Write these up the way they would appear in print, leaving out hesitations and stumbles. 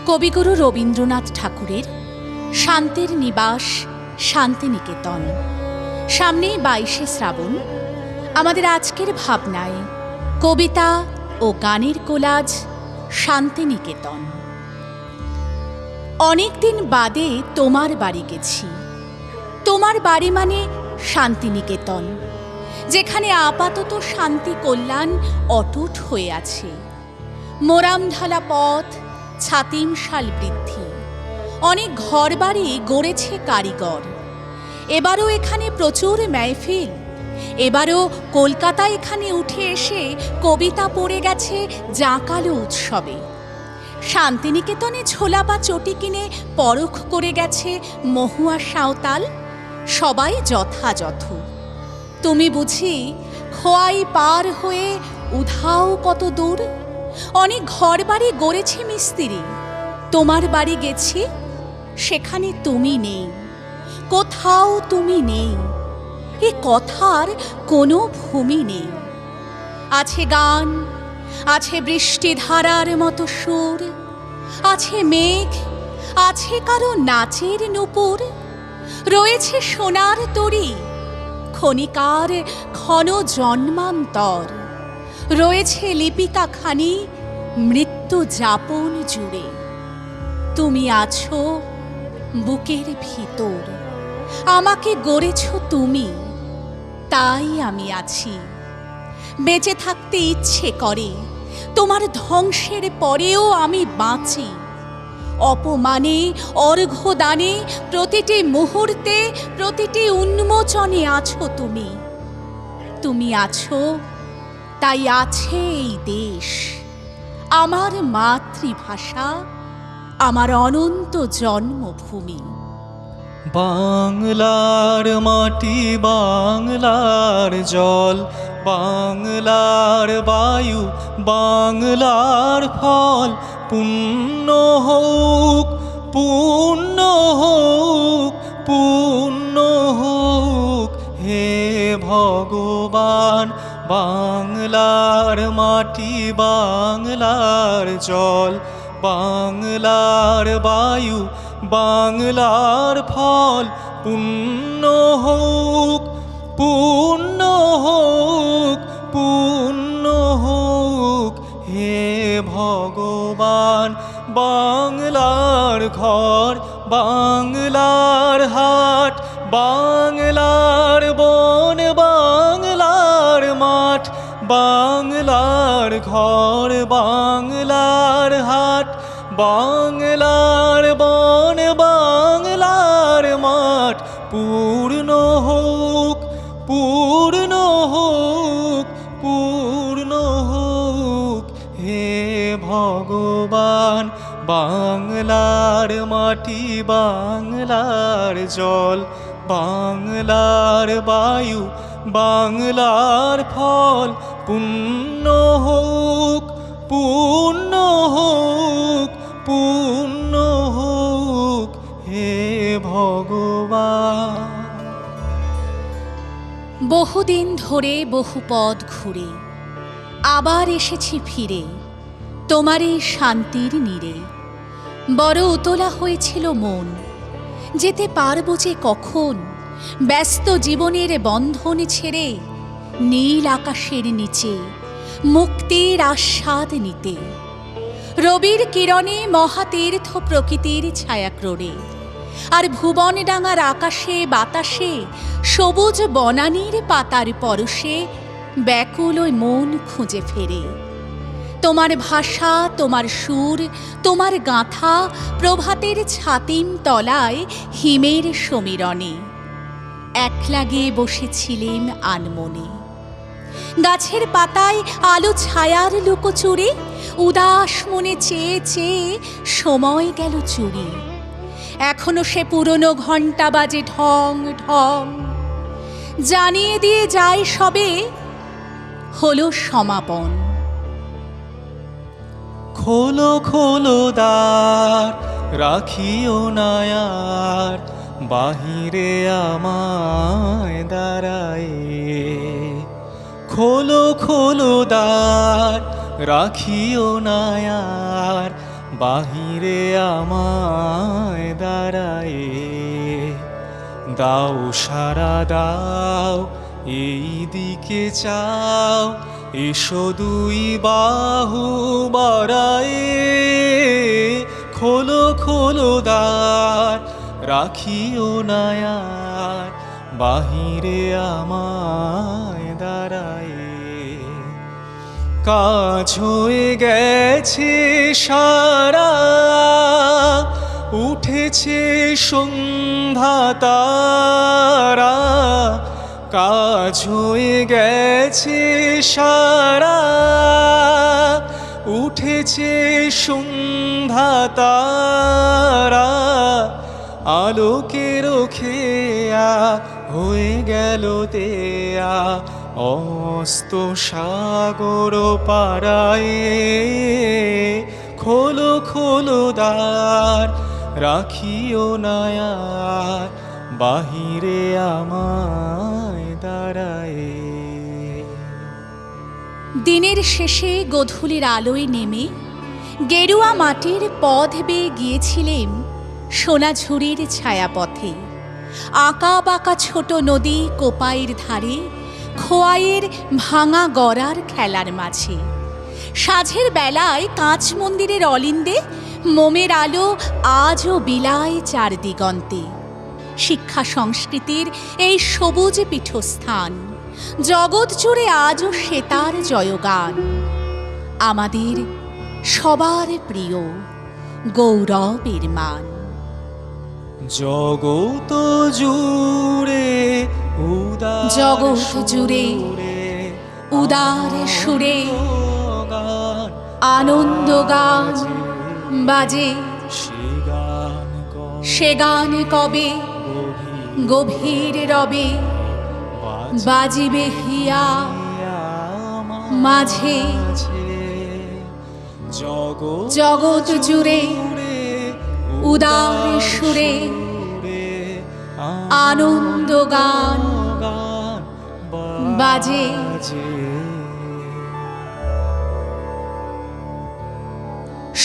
কবিগুরু রবীন্দ্রনাথ ঠাকুরের শান্তির নিবাস শান্তিনিকেতন। সামনেই 22শে শ্রাবণ। আমাদের আজকের ভাবনায় কবিতা ও গানের কোলাজ শান্তিনিকেতন। অনেকদিন বাদে তোমার বাড়ি গেছি। তোমার বাড়ি মানে শান্তিনিকেতন, যেখানে আপাতত শান্তি কল্যাণ অটুট হয়ে আছে। মোরামঢালা পথ, ছাতিম শাল বৃদ্ধি, অনেক ঘরবাড়ি গড়েছে কারিগর। এবারও এখানে প্রচুর মেহফিল। এবারও কলকাতা এখানে উঠে এসে কবিতা পড়ে গেছে জাঁকালো উৎসবে। শান্তিনিকেতনে ছোলা বা চটি কিনে পরখ করে গেছে মহুয়া সাঁওতাল। সবাই যথাযথ। তুমি বুঝি খোয়াই পার হয়ে উধাও কত দূর। অনেক ঘর বাড়ি গড়েছে মিস্ত্রি। তোমার বাড়ি গেছি, সেখানে তুমি নেই, কোথাও তুমি নেই। এ কথার কোনো ভূমি নেই। আছে গান, আছে বৃষ্টিধারার মতো সুর, আছে মেঘ, আছে কারো নাচের নূপুর। রয়েছে সোনার তরী, ক্ষণিকার ক্ষণ জন্মান্তর। রয়েছে লিপিকা খানি মৃত্যু যাপন জুড়ে। তুমি আছো বুকের ভিতর, আমাকে গড়েছ তুমি, তাই আমি আছি। বেঁচে থাকতে ইচ্ছে করে, তোমার ধ্বংসের পরেও আমি বাঁচি। অপমানে অর্ঘ্যদানে প্রতিটি মুহূর্তে প্রতিটি উন্মোচনে আছো তুমি। তুমি আছো, তাই আছে এই দেশ, আমার মাতৃভাষা, আমার অনন্ত জন্মভূমি। বাংলার মাটি, বাংলার জল, বাংলার বায়ু, বাংলার ফল। পুণ্য হোক, পুণ্য হোক, পুণ্য হোক হে ভগবান। বাংলার মাটি, বাংলার জল, বাংলার বায়ু, বাংলার ফল। পুণ্য হোক, পুণ্য হোক, পুণ্য হোক হে ভগবান। বাংলার ঘর, বাংলার হাট, বাংলার বন, বাংলার মাঠ। বাংলার ঘর, বাংলার হাট, বাংলার বন, বাংলার মাঠ। পূর্ণ হোক, পূর্ণ হোক, পূর্ণ হোক হে ভগবান। বাংলার মাটি, বাংলার জল, বাংলার বায়ু, বাংলার ফল। পুণ্য হোক, পুণ্য হোক, পুণ্য হোক হে ভগবান। বহুদিন ধরে বহু পথ ঘুরে আবার এসেছি ফিরে তোমার এই শান্তির নীড়ে। বড় উতলা হয়েছিল মন, যেতে পারবো যে কখন ব্যস্ত জীবনের বন্ধন ছেড়ে নীল আকাশের নিচে মুক্তির আস্বাদ নিতে। রবির কিরণে মহাতীর্থ প্রকৃতির ছায়াক্রোড়ে, আর ভুবনডাঙার আকাশে বাতাসে সবুজ বনানীর পাতার পরশে ব্যাকুল ওই মন খুঁজে ফেরে। তোমার ভাষা, তোমার সুর, তোমার গাঁথা প্রভাতের ছাতিম তলায় হিমের সমীরণে। একলা গিয়ে বসেছিলেম আনমনে। গাছের পাতায় আলো ছায়ার লুকোচুরি, উদাস মনে চেয়ে চেয়ে সময় গেল চুরি। এখনো সে পুরনো ঘণ্টা বাজে ঢং ঢং, জানিয়ে দিয়ে যায় সবে হলো সমাপন। খোলো খোলো দ্বার, রাখিও না আর বাহিরে আমায় দাঁড়ায়। খোলো খোলো দ্বার, রাখিও না আর বাহিরে আমায় দাঁড়ায়। দাও সারা দাও, এই দিকে চাও, এসো দুই বাহু বাড়ায়। খোলো খোলো দ্বার, রাখিও না আর, বাহিরে আমায় দাঁড়ায়। কাজ হয়ে গেছে সারা, উঠেছে সন্ধ্যা তারা। কাজ হয়ে গেছে সারা, উঠেছে সন্ধ্যা তারা। আলোকের খেয়া হয়ে গেল তেয়া, অস্ত সাগর পাড়ায়। খোলো খোলো দ্বার, রাখিও না আর, বাহিরে আমায় দাঁড়ায়। দিনের শেষে গোধূলির আলোয় নেমে গেরুয়া মাটির পথ বেয়ে গিয়েছিলেম সোনাঝুরির ছায়াপথে। আঁকা বাঁকা ছোট নদী কোপাইয়ের ধারে, খোয়াইয়ের ভাঙা গড়ার খেলার মাঝে। সাঁঝের বেলায় কাঁচ মন্দিরের অলিন্দে মোমের আলো আজও বিলায় চারদিগন্তে। শিক্ষা সংস্কৃতির এই সবুজ পীঠস্থান, জগৎ জুড়ে আজও সেতার জয়গান। আমাদের সবার প্রিয় গৌরবের মান। জগৎ জুড়ে উদার, জগৎ জুড়ে উদার সুরে আনন্দ গান বাজে। সে গান কবে গভীর রবে, বাজিবে হিয়া মাঝে। জগৎ জুড়ে উদার সুরে আনন্দ গান বাজে।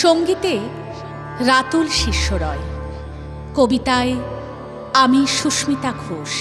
সঙ্গীতে রাতুল শিষ্য রয়, কবিতায় আমি সুস্মিতা ঘোষ।